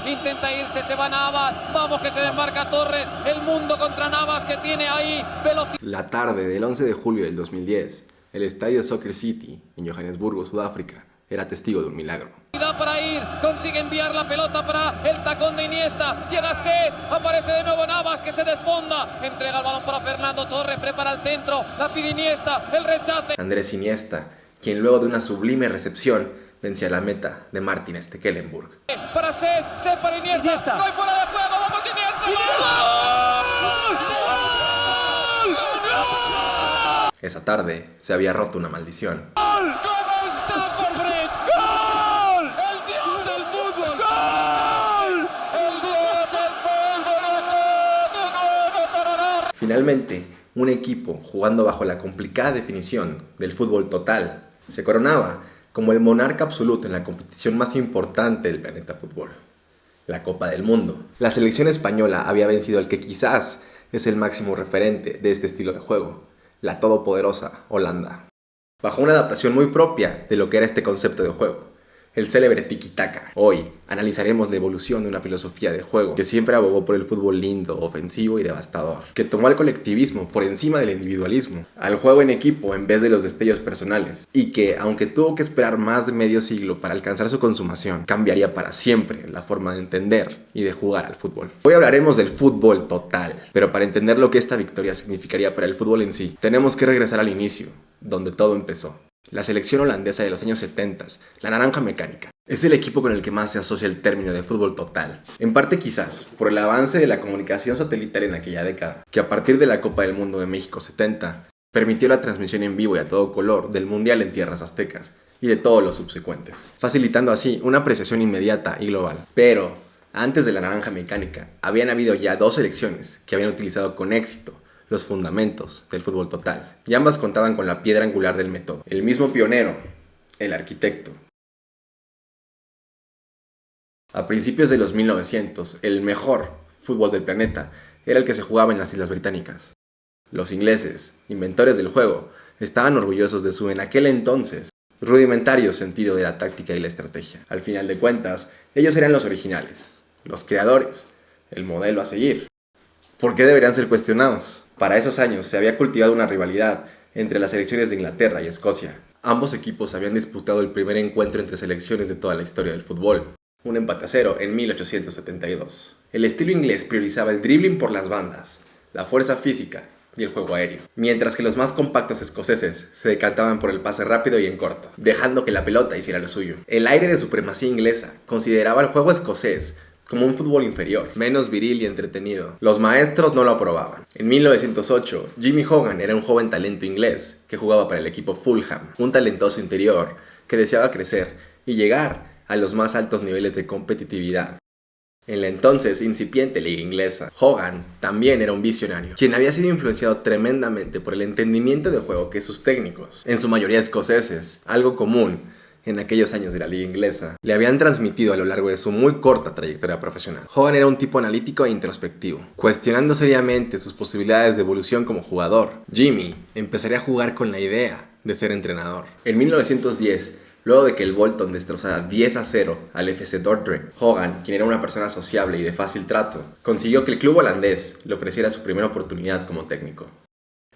intenta irse, se va Navas, vamos que se desmarca Torres, el mundo contra Navas que tiene ahí velocidad. La tarde del 11 de julio del 2010, el estadio Soccer City, en Johannesburgo, Sudáfrica, era testigo de un milagro. Para ir, consigue enviar la pelota para el tacón de Iniesta, llega Cés, aparece de nuevo Navas que se desfonda, entrega el balón para Fernando Torres, prepara el centro, la pide Iniesta, el rechace. Andrés Iniesta, quien luego de una sublime recepción vence a la meta de Martin Stekelenburg. Para Cés para Iniesta, no hay fuera de juego, vamos Iniesta. ¡Gol! Esa tarde se había roto una maldición. Finalmente, un equipo jugando bajo la complicada definición del fútbol total se coronaba como el monarca absoluto en la competición más importante del planeta fútbol, la Copa del Mundo. La selección española había vencido al que quizás es el máximo referente de este estilo de juego, la todopoderosa Holanda, bajo una adaptación muy propia de lo que era este concepto de juego, el célebre tiki-taka. Hoy analizaremos la evolución de una filosofía de juego que siempre abogó por el fútbol lindo, ofensivo y devastador, que tomó al colectivismo por encima del individualismo, al juego en equipo en vez de los destellos personales, y que, aunque tuvo que esperar más de medio siglo para alcanzar su consumación, cambiaría para siempre la forma de entender y de jugar al fútbol. Hoy hablaremos del fútbol total, pero para entender lo que esta victoria significaría para el fútbol en sí, tenemos que regresar al inicio, donde todo empezó. La selección holandesa de los años 70, la Naranja Mecánica, es el equipo con el que más se asocia el término de fútbol total. En parte quizás por el avance de la comunicación satelital en aquella década, que a partir de la Copa del Mundo de México 70, permitió la transmisión en vivo y a todo color del Mundial en tierras aztecas y de todos los subsecuentes, facilitando así una apreciación inmediata y global. Pero antes de la Naranja Mecánica, habían habido ya dos selecciones que habían utilizado con éxito los fundamentos del fútbol total, y ambas contaban con la piedra angular del método, el mismo pionero, el arquitecto. A principios de los 1900, el mejor fútbol del planeta era el que se jugaba en las Islas Británicas. Los ingleses, inventores del juego, estaban orgullosos de su en aquel entonces rudimentario sentido de la táctica y la estrategia. Al final de cuentas, ellos eran los originales, los creadores, el modelo a seguir. ¿Por qué deberían ser cuestionados? Para esos años se había cultivado una rivalidad entre las selecciones de Inglaterra y Escocia. Ambos equipos habían disputado el primer encuentro entre selecciones de toda la historia del fútbol, un empate a 0 en 1872. El estilo inglés priorizaba el dribbling por las bandas, la fuerza física y el juego aéreo, mientras que los más compactos escoceses se decantaban por el pase rápido y en corto, dejando que la pelota hiciera lo suyo. El aire de supremacía inglesa consideraba el juego escocés como un fútbol inferior, menos viril y entretenido. Los maestros no lo aprobaban. En 1908, Jimmy Hogan era un joven talento inglés que jugaba para el equipo Fulham, un talentoso interior que deseaba crecer y llegar a los más altos niveles de competitividad. En la entonces incipiente liga inglesa, Hogan también era un visionario, quien había sido influenciado tremendamente por el entendimiento de juego que sus técnicos, en su mayoría escoceses, algo común en aquellos años de la liga inglesa, le habían transmitido a lo largo de su muy corta trayectoria profesional. Hogan era un tipo analítico e introspectivo, cuestionando seriamente sus posibilidades de evolución como jugador. Jimmy empezaría a jugar con la idea de ser entrenador. En 1910, luego de que el Bolton destrozara 10-0 al FC Dordrecht, Hogan, quien era una persona sociable y de fácil trato, consiguió que el club holandés le ofreciera su primera oportunidad como técnico.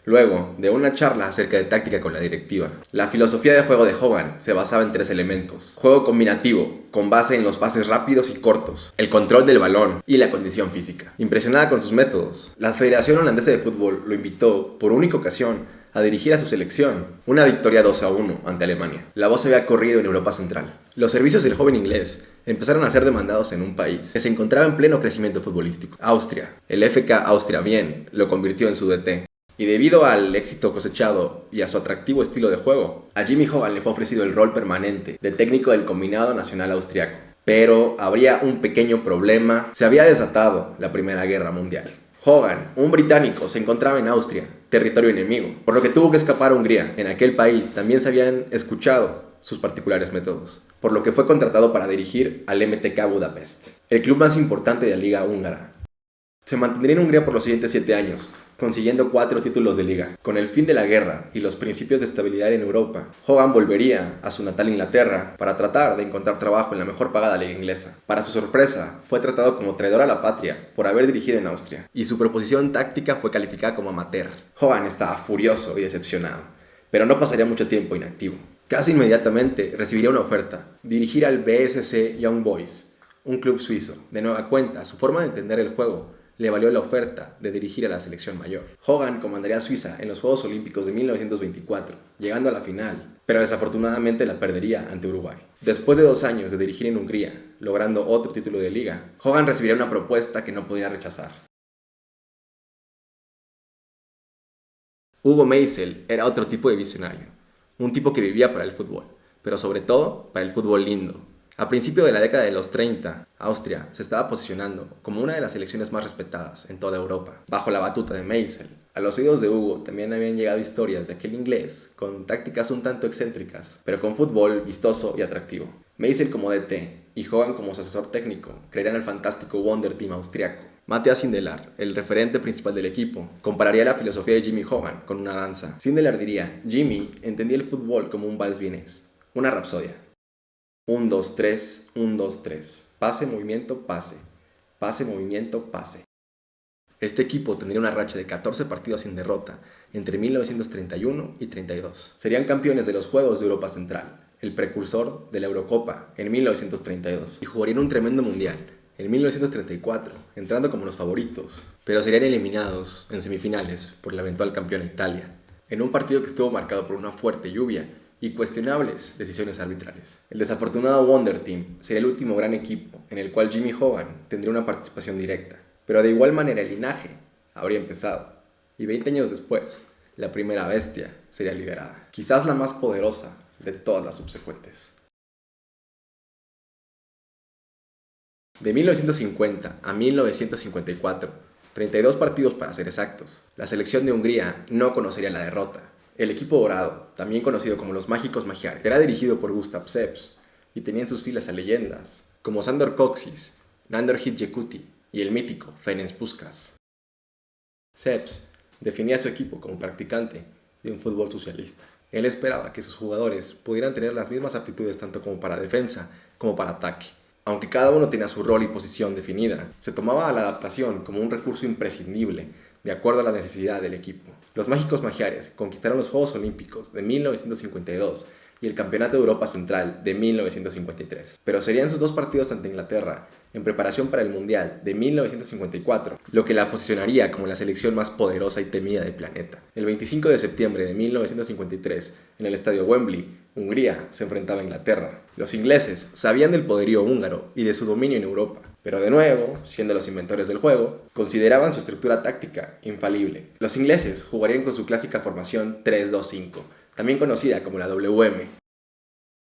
Luego de una charla acerca de táctica con la directiva, la filosofía de juego de Hogan se basaba en 3 elementos: juego combinativo, con base en los pases rápidos y cortos, el control del balón y la condición física. Impresionada con sus métodos, la Federación Holandesa de Fútbol lo invitó por única ocasión a dirigir a su selección, una victoria 2-1 ante Alemania. La voz se había corrido en Europa Central. Los servicios del joven inglés empezaron a ser demandados en un país que se encontraba en pleno crecimiento futbolístico: Austria. El FK Austria Wien lo convirtió en su DT. Y debido al éxito cosechado y a su atractivo estilo de juego, a Jimmy Hogan le fue ofrecido el rol permanente de técnico del combinado nacional austriaco. Pero habría un pequeño problema: se había desatado la Primera Guerra Mundial. Hogan, un británico, se encontraba en Austria, territorio enemigo, por lo que tuvo que escapar a Hungría. En aquel país también se habían escuchado sus particulares métodos, por lo que fue contratado para dirigir al MTK Budapest, el club más importante de la liga húngara. Se mantendría en Hungría por los siguientes 7 años, consiguiendo 4 títulos de liga. Con el fin de la guerra y los principios de estabilidad en Europa, Hogan volvería a su natal Inglaterra para tratar de encontrar trabajo en la mejor pagada liga inglesa. Para su sorpresa, fue tratado como traidor a la patria por haber dirigido en Austria, y su proposición táctica fue calificada como amateur. Hogan estaba furioso y decepcionado, pero no pasaría mucho tiempo inactivo. Casi inmediatamente recibiría una oferta: dirigir al BSC Young Boys, un club suizo. De nueva cuenta, su forma de entender el juego le valió la oferta de dirigir a la selección mayor. Hogan comandaría a Suiza en los Juegos Olímpicos de 1924, llegando a la final, pero desafortunadamente la perdería ante Uruguay. Después de 2 años de dirigir en Hungría, logrando otro título de liga, Hogan recibiría una propuesta que no podía rechazar. Hugo Meisel era otro tipo de visionario, un tipo que vivía para el fútbol, pero sobre todo para el fútbol lindo. A principios de la década de los 30, Austria se estaba posicionando como una de las selecciones más respetadas en toda Europa, bajo la batuta de Meisel. A los oídos de Hugo también habían llegado historias de aquel inglés con tácticas un tanto excéntricas, pero con fútbol vistoso y atractivo. Meisel como DT y Hogan como su asesor técnico creerían el fantástico Wonder Team austriaco. Matthias Sindelar, el referente principal del equipo, compararía la filosofía de Jimmy Hogan con una danza. Sindelar diría: Jimmy entendía el fútbol como un vals vienés, una rapsodia. 1, 2, 3, 1, 2, 3. Pase, movimiento, pase. Pase, movimiento, pase. Este equipo tendría una racha de 14 partidos sin derrota entre 1931 y 32. Serían campeones de los Juegos de Europa Central, el precursor de la Eurocopa en 1932, y jugarían un tremendo mundial en 1934, entrando como los favoritos, pero serían eliminados en semifinales por la eventual campeona Italia, en un partido que estuvo marcado por una fuerte lluvia y cuestionables decisiones arbitrales. El desafortunado Wonder Team sería el último gran equipo en el cual Jimmy Hogan tendría una participación directa, pero de igual manera el linaje habría empezado, y 20 años después, la primera bestia sería liberada, quizás la más poderosa de todas las subsecuentes. De 1950 a 1954, 32 partidos para ser exactos, la selección de Hungría no conocería la derrota. El equipo dorado, también conocido como los Mágicos Magiares, era dirigido por Gustav Seps y tenía en sus filas a leyendas como Sandor Kocsis, Nandor Hidegkuti y el mítico Ferenc Puskás. Seps definía a su equipo como practicante de un fútbol socialista. Él esperaba que sus jugadores pudieran tener las mismas aptitudes tanto como para defensa como para ataque. Aunque cada uno tenía su rol y posición definida, se tomaba a la adaptación como un recurso imprescindible de acuerdo a la necesidad del equipo. Los Mágicos Magiares conquistaron los Juegos Olímpicos de 1952 y el Campeonato de Europa Central de 1953, pero serían sus 2 partidos ante Inglaterra en preparación para el Mundial de 1954, lo que la posicionaría como la selección más poderosa y temida del planeta. El 25 de septiembre de 1953, en el estadio Wembley, Hungría se enfrentaba a Inglaterra. Los ingleses sabían del poderío húngaro y de su dominio en Europa, pero de nuevo, siendo los inventores del juego, consideraban su estructura táctica infalible. Los ingleses jugarían con su clásica formación 3-2-5, también conocida como la WM.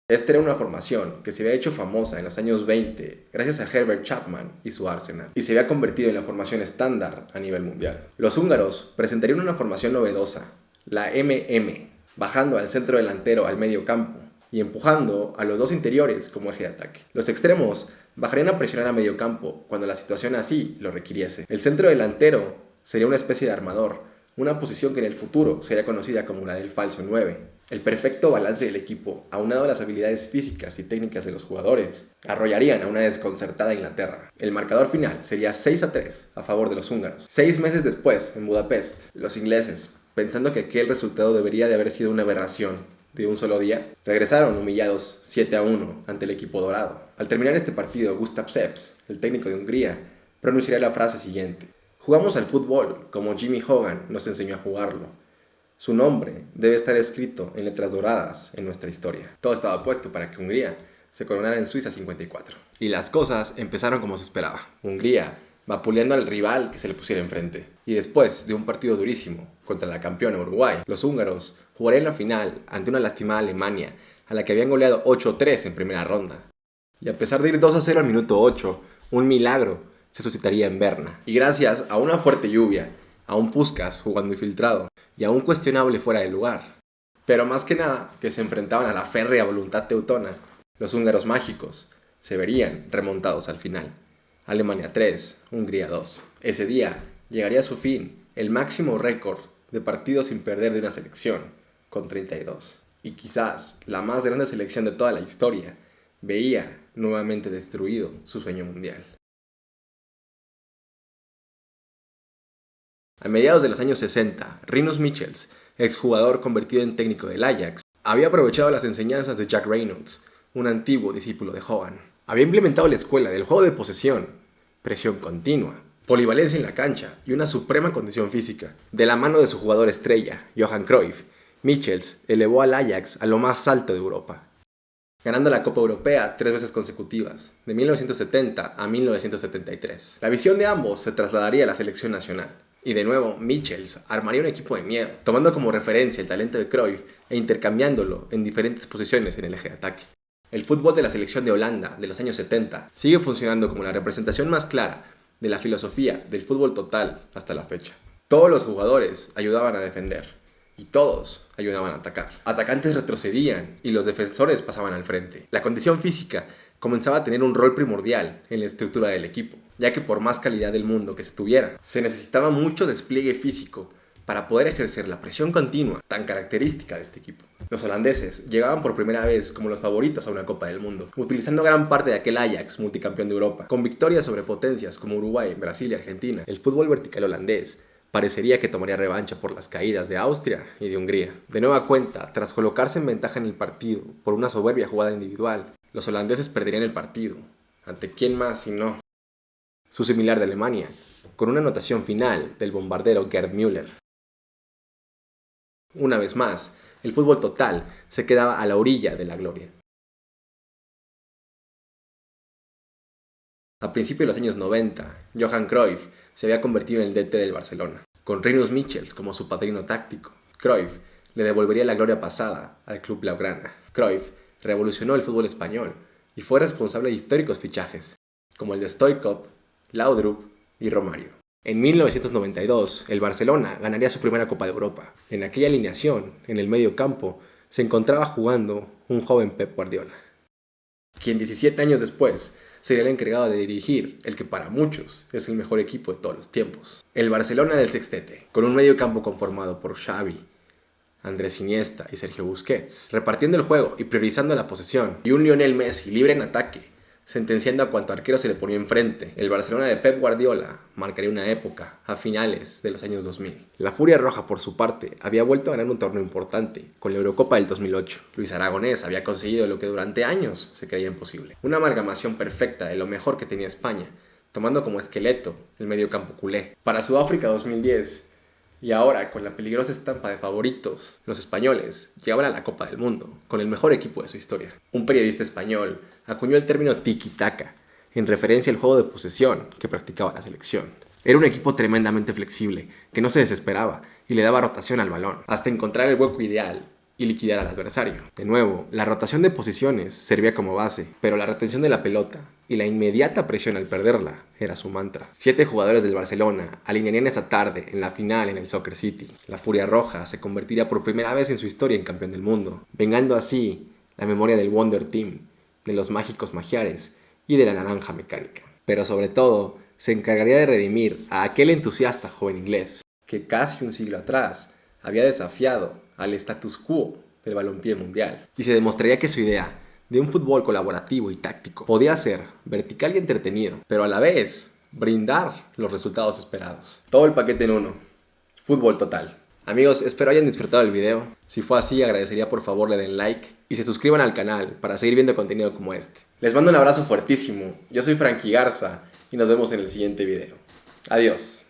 Esta era una formación que se había hecho famosa en los años 20 gracias a Herbert Chapman y su Arsenal, y se había convertido en la formación estándar a nivel mundial. Los húngaros presentarían una formación novedosa, la MM, bajando al centro delantero al medio campo y empujando a los 2 interiores como eje de ataque. Los extremos bajarían a presionar a medio campo cuando la situación así lo requiriese. El centro delantero sería una especie de armador, una posición que en el futuro sería conocida como la del falso 9. El perfecto balance del equipo, aunado a las habilidades físicas y técnicas de los jugadores, arrollarían a una desconcertada Inglaterra. El marcador final sería 6-3 a favor de los húngaros. 6 meses después, en Budapest, los ingleses, pensando que aquel resultado debería de haber sido una aberración de un solo día, regresaron humillados 7-1 ante el equipo dorado. Al terminar este partido, Gustav Seps, el técnico de Hungría, pronunciaría la frase siguiente: jugamos al fútbol como Jimmy Hogan nos enseñó a jugarlo. Su nombre debe estar escrito en letras doradas en nuestra historia. Todo estaba puesto para que Hungría se coronara en Suiza 54. Y las cosas empezaron como se esperaba. Hungría vapuleando al rival que se le pusiera enfrente. Y después de un partido durísimo contra la campeona Uruguay, los húngaros jugarían la final ante una lastimada Alemania, a la que habían goleado 8-3 en primera ronda. Y a pesar de ir 2-0 al minuto 8, un milagro se suscitaría en Berna. Y gracias a una fuerte lluvia, a un Puskás jugando infiltrado y a un cuestionable fuera de lugar, pero más que nada que se enfrentaban a la férrea voluntad teutona, los húngaros mágicos se verían remontados al final. Alemania 3, Hungría 2. Ese día llegaría a su fin el máximo récord de partidos sin perder de una selección, con 32. Y quizás la más grande selección de toda la historia, veía nuevamente destruido su sueño mundial. A mediados de los años 60, Rinus Michels, exjugador convertido en técnico del Ajax, había aprovechado las enseñanzas de Jack Reynolds, un antiguo discípulo de Hogan. Había implementado la escuela del juego de posesión, presión continua, polivalencia en la cancha y una suprema condición física. De la mano de su jugador estrella, Johan Cruyff, Michels elevó al Ajax a lo más alto de Europa, ganando la Copa Europea 3 veces consecutivas, de 1970 a 1973. La visión de ambos se trasladaría a la selección nacional. Y de nuevo, Michels armaría un equipo de miedo, tomando como referencia el talento de Cruyff e intercambiándolo en diferentes posiciones en el eje de ataque. El fútbol de la selección de Holanda de los años 70 sigue funcionando como la representación más clara de la filosofía del fútbol total hasta la fecha. Todos los jugadores ayudaban a defender y todos ayudaban a atacar. Atacantes retrocedían y los defensores pasaban al frente. La condición física comenzaba a tener un rol primordial en la estructura del equipo, ya que por más calidad del mundo que se tuviera, se necesitaba mucho despliegue físico para poder ejercer la presión continua tan característica de este equipo. Los holandeses llegaban por primera vez como los favoritos a una Copa del Mundo, utilizando gran parte de aquel Ajax multicampeón de Europa, con victorias sobre potencias como Uruguay, Brasil y Argentina. El fútbol vertical holandés parecería que tomaría revancha por las caídas de Austria y de Hungría. De nueva cuenta, tras colocarse en ventaja en el partido por una soberbia jugada individual, los holandeses perderían el partido. ¿Ante quién más si no su similar de Alemania, con una anotación final del bombardero Gerd Müller? Una vez más, el fútbol total se quedaba a la orilla de la gloria. A principios de los años 90, Johan Cruyff se había convertido en el DT del Barcelona, con Rinus Michels como su padrino táctico. Cruyff le devolvería la gloria pasada al club blaugrana. Cruyff revolucionó el fútbol español y fue responsable de históricos fichajes, como el de Stoichkov, Laudrup y Romario. En 1992, el Barcelona ganaría su primera Copa de Europa. En aquella alineación, en el medio campo, se encontraba jugando un joven Pep Guardiola, quien 17 años después sería el encargado de dirigir el que para muchos es el mejor equipo de todos los tiempos. El Barcelona del Sextete, con un medio campo conformado por Xavi, Andrés Iniesta y Sergio Busquets, repartiendo el juego y priorizando la posesión, y un Lionel Messi libre en ataque, sentenciando a cuanto arquero se le ponía enfrente. El Barcelona de Pep Guardiola marcaría una época a finales de los años 2000. La Furia Roja, por su parte, había vuelto a ganar un torneo importante con la Eurocopa del 2008. Luis Aragonés había conseguido lo que durante años se creía imposible: una amalgamación perfecta de lo mejor que tenía España, tomando como esqueleto el mediocampo culé. Para Sudáfrica 2010, y ahora con la peligrosa estampa de favoritos, los españoles llegaban a la Copa del Mundo con el mejor equipo de su historia. Un periodista español acuñó el término tiki-taka en referencia al juego de posesión que practicaba la selección. Era un equipo tremendamente flexible, que no se desesperaba y le daba rotación al balón, hasta encontrar el hueco ideal y liquidar al adversario. De nuevo, la rotación de posiciones servía como base, pero la retención de la pelota y la inmediata presión al perderla era su mantra. 7 jugadores del Barcelona alinearían esa tarde en la final en el Soccer City. La Furia Roja se convertiría por primera vez en su historia en campeón del mundo, vengando así la memoria del Wonder Team, de los mágicos magiares y de la naranja mecánica. Pero sobre todo, se encargaría de redimir a aquel entusiasta joven inglés que casi un siglo atrás había desafiado al status quo del balompié mundial, y se demostraría que su idea de un fútbol colaborativo y táctico podía ser vertical y entretenido, pero a la vez brindar los resultados esperados. Todo el paquete en uno. Fútbol total. Amigos, espero hayan disfrutado el video. Si fue así, agradecería por favor le den like y se suscriban al canal para seguir viendo contenido como este. Les mando un abrazo fuertísimo. Yo soy Frankie Garza y nos vemos en el siguiente video. Adiós.